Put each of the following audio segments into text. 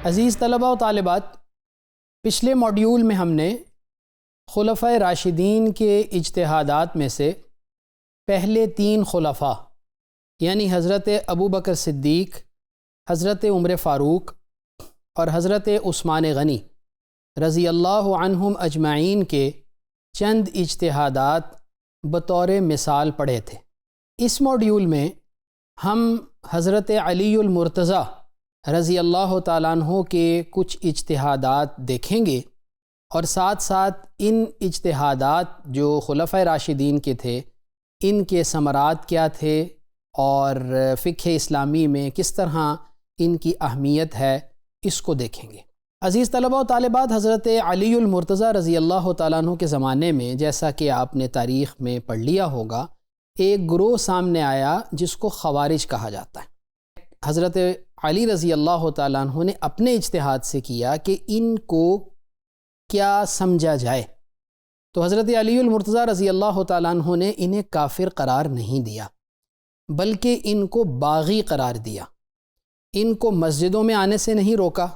عزیز طلباء و طالبات، پچھلے موڈیول میں ہم نے خلفائے راشدین کے اجتہادات میں سے پہلے 3 خلفاء یعنی حضرت ابوبکر صدیق، حضرت عمر فاروق اور حضرت عثمان غنی رضی اللہ عنہم اجمعین کے چند اجتہادات بطور مثال پڑھے تھے۔ اس موڈیول میں ہم حضرت علی المرتضیٰ رضی اللہ تعالیٰ عنہ کے کچھ اجتہادات دیکھیں گے اور ساتھ ساتھ ان اجتہادات جو خلفائے راشدین کے تھے ان کے ثمرات کیا تھے اور فقہ اسلامی میں کس طرح ان کی اہمیت ہے اس کو دیکھیں گے۔ عزیز طلباء و طالبات، حضرت علی المرتضیٰ رضی اللہ تعالیٰ عنہ کے زمانے میں جیسا کہ آپ نے تاریخ میں پڑھ لیا ہوگا، ایک گروہ سامنے آیا جس کو خوارج کہا جاتا ہے۔ حضرت علی رضی اللہ تعالیٰ عنہ نے اپنے اجتہاد سے کیا کہ ان کو کیا سمجھا جائے، تو حضرت علی المرتضیٰ رضی اللہ تعالیٰ عنہ نے انہیں کافر قرار نہیں دیا بلکہ ان کو باغی قرار دیا۔ ان کو مسجدوں میں آنے سے نہیں روکا،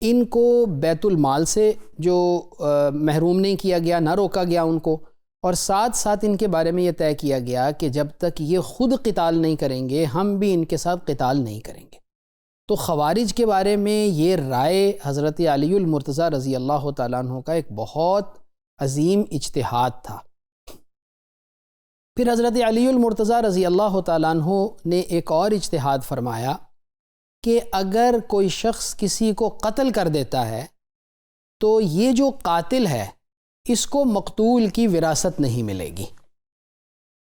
ان کو بیت المال سے جو محروم نہیں کیا گیا، نہ روکا گیا ان کو، اور ساتھ ساتھ ان کے بارے میں یہ طے کیا گیا کہ جب تک یہ خود قتال نہیں کریں گے ہم بھی ان کے ساتھ قتال نہیں کریں گے۔ تو خوارج کے بارے میں یہ رائے حضرت علی المرتضیٰ رضی اللہ تعالیٰ عنہ کا ایک بہت عظیم اجتہاد تھا۔ پھر حضرت علی المرتضیٰ رضی اللہ تعالیٰ عنہ نے ایک اور اجتہاد فرمایا کہ اگر کوئی شخص کسی کو قتل کر دیتا ہے تو یہ جو قاتل ہے اس کو مقتول کی وراثت نہیں ملے گی،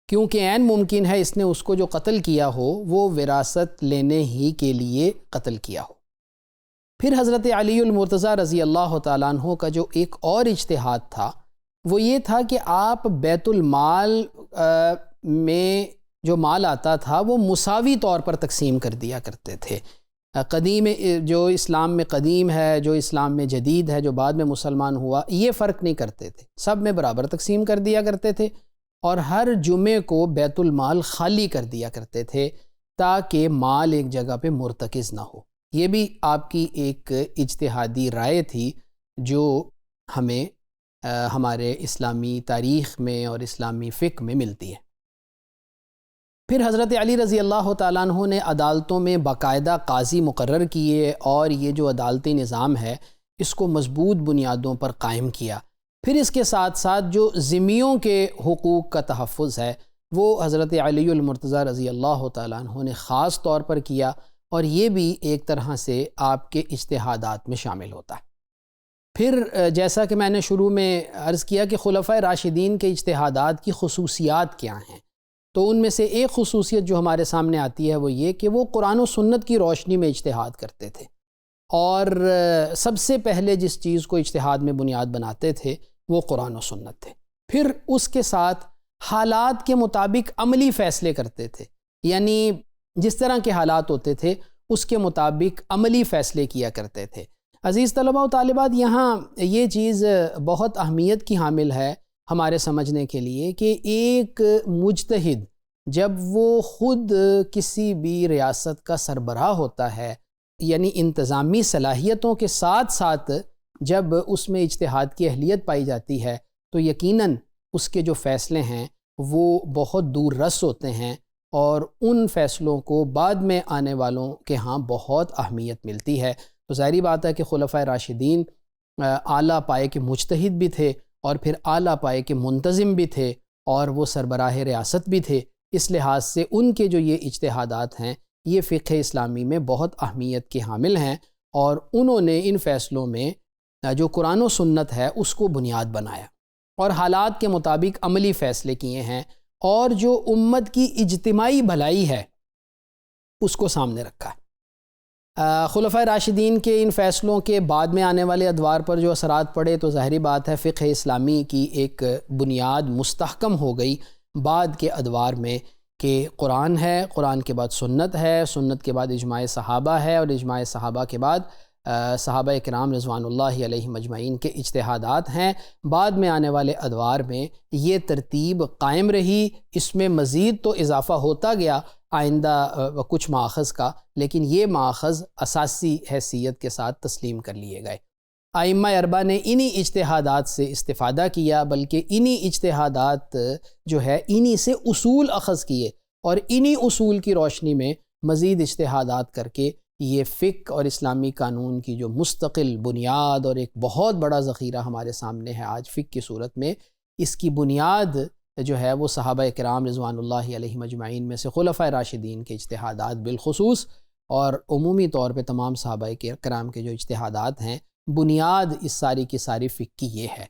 کیونکہ عین ممکن ہے اس نے اس کو جو قتل کیا ہو وہ وراثت لینے ہی کے لیے قتل کیا ہو۔ پھر حضرت علی المرتضیٰ رضی اللہ تعالیٰ عنہ کا جو ایک اور اجتہاد تھا وہ یہ تھا کہ آپ بیت المال میں جو مال آتا تھا وہ مساوی طور پر تقسیم کر دیا کرتے تھے۔ قدیم جو اسلام میں قدیم ہے، جو اسلام میں جدید ہے، جو بعد میں مسلمان ہوا، یہ فرق نہیں کرتے تھے، سب میں برابر تقسیم کر دیا کرتے تھے، اور ہر جمعے کو بیت المال خالی کر دیا کرتے تھے تاکہ مال ایک جگہ پہ مرتکز نہ ہو۔ یہ بھی آپ کی ایک اجتہادی رائے تھی جو ہمیں ہمارے اسلامی تاریخ میں اور اسلامی فقہ میں ملتی ہے۔ پھر حضرت علی رضی اللہ تعالیٰ عنہ نے عدالتوں میں باقاعدہ قاضی مقرر کیے اور یہ جو عدالتی نظام ہے اس کو مضبوط بنیادوں پر قائم کیا۔ پھر اس کے ساتھ ساتھ جو ذمیوں کے حقوق کا تحفظ ہے وہ حضرت علی المرتضیٰ رضی اللہ تعالیٰ عنہ نے خاص طور پر کیا، اور یہ بھی ایک طرح سے آپ کے اجتہادات میں شامل ہوتا ہے۔ پھر جیسا کہ میں نے شروع میں عرض کیا کہ خلفائے راشدین کے اجتہادات کی خصوصیات کیا ہیں، تو ان میں سے ایک خصوصیت جو ہمارے سامنے آتی ہے وہ یہ کہ وہ قرآن و سنت کی روشنی میں اجتہاد کرتے تھے، اور سب سے پہلے جس چیز کو اجتہاد میں بنیاد بناتے تھے وہ قرآن و سنت تھے۔ پھر اس کے ساتھ حالات کے مطابق عملی فیصلے کرتے تھے، یعنی جس طرح کے حالات ہوتے تھے اس کے مطابق عملی فیصلے کیا کرتے تھے۔ عزیز طلباء و طالبات، یہاں یہ چیز بہت اہمیت کی حامل ہے ہمارے سمجھنے کے لیے کہ ایک مجتہد جب وہ خود کسی بھی ریاست کا سربراہ ہوتا ہے، یعنی انتظامی صلاحیتوں کے ساتھ ساتھ جب اس میں اجتہاد کی اہلیت پائی جاتی ہے تو یقیناً اس کے جو فیصلے ہیں وہ بہت دور رس ہوتے ہیں، اور ان فیصلوں کو بعد میں آنے والوں کے ہاں بہت اہمیت ملتی ہے۔ تو ظاہری بات ہے کہ خلفائے راشدین اعلیٰ پائے کے مجتہد بھی تھے اور پھر اعلیٰ پائے کے منتظم بھی تھے، اور وہ سربراہ ریاست بھی تھے۔ اس لحاظ سے ان کے جو یہ اجتہادات ہیں یہ فقہ اسلامی میں بہت اہمیت کے حامل ہیں، اور انہوں نے ان فیصلوں میں جو قرآن و سنت ہے اس کو بنیاد بنایا اور حالات کے مطابق عملی فیصلے کیے ہیں، اور جو امت کی اجتماعی بھلائی ہے اس کو سامنے رکھا ہے۔ خلفائے راشدین کے ان فیصلوں کے بعد میں آنے والے ادوار پر جو اثرات پڑے تو ظاہری بات ہے فقہ اسلامی کی ایک بنیاد مستحکم ہو گئی بعد کے ادوار میں، کہ قرآن ہے، قرآن کے بعد سنت ہے، سنت کے بعد اجماع صحابہ ہے، اور اجماع صحابہ کے بعد صحابہ کرام رضوان اللہ علیہ مجمعین کے اجتہادات ہیں۔ بعد میں آنے والے ادوار میں یہ ترتیب قائم رہی، اس میں مزید تو اضافہ ہوتا گیا آئندہ کچھ ماخذ کا، لیکن یہ ماخذ اساسی حیثیت کے ساتھ تسلیم کر لیے گئے۔ ائمہ اربعہ نے انہی اجتہادات سے استفادہ کیا، بلکہ انہی اجتہادات جو ہے انہی سے اصول اخذ کیے، اور انہی اصول کی روشنی میں مزید اجتہادات کر کے یہ فقہ اور اسلامی قانون کی جو مستقل بنیاد اور ایک بہت بڑا ذخیرہ ہمارے سامنے ہے آج فقہ کی صورت میں، اس کی بنیاد جو ہے وہ صحابہ کرام رضوان اللہ علیہ مجمعین میں سے خلفائے راشدین کے اجتہادات بالخصوص، اور عمومی طور پہ تمام صحابہ کرام کے جو اجتہادات ہیں، بنیاد اس ساری کی ساری فقہ کی یہ ہے۔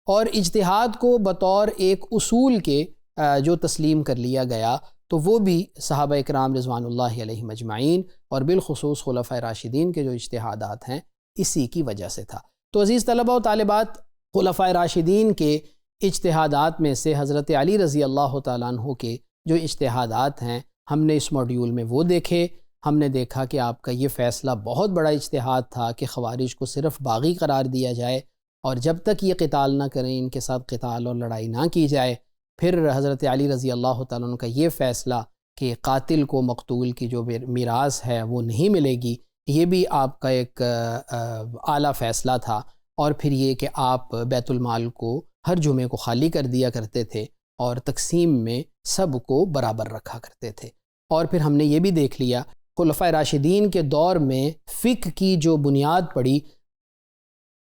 اور اجتہاد کو بطور ایک اصول کے جو تسلیم کر لیا گیا، تو وہ بھی صحابہ کرام رضوان اللہ علیہ مجمعین اور بالخصوص خلفائے راشدین کے جو اجتہادات ہیں اسی کی وجہ سے تھا۔ تو عزیز طلبہ و طالبات، خلفائے راشدین کے اجتہادات میں سے حضرت علی رضی اللہ تعالیٰ عنہ کے جو اجتہادات ہیں، ہم نے اس موڈیول میں وہ دیکھے۔ ہم نے دیکھا کہ آپ کا یہ فیصلہ بہت بڑا اجتہاد تھا کہ خوارج کو صرف باغی قرار دیا جائے، اور جب تک یہ قتال نہ کریں، ان کے ساتھ قتال اور لڑائی نہ کی جائے۔ پھر حضرت علی رضی اللہ تعالیٰ عنہ کا یہ فیصلہ کہ قاتل کو مقتول کی جو میراث ہے وہ نہیں ملے گی، یہ بھی آپ کا ایک اعلیٰ فیصلہ تھا۔ اور پھر یہ کہ آپ بیت المال کو ہر جمعے کو خالی کر دیا کرتے تھے اور تقسیم میں سب کو برابر رکھا کرتے تھے۔ اور پھر ہم نے یہ بھی دیکھ لیا خلفائے راشدین کے دور میں فقہ کی جو بنیاد پڑی،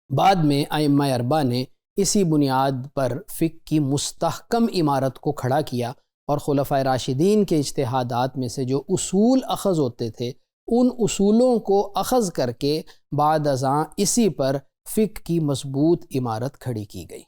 بعد میں ائمہ اربعہ نے اسی بنیاد پر فقہ کی مستحکم عمارت کو کھڑا کیا، اور خلفائے راشدین کے اجتہادات میں سے جو اصول اخذ ہوتے تھے، ان اصولوں کو اخذ کر کے بعد ازاں اسی پر فقہ کی مضبوط عمارت کھڑی کی گئی۔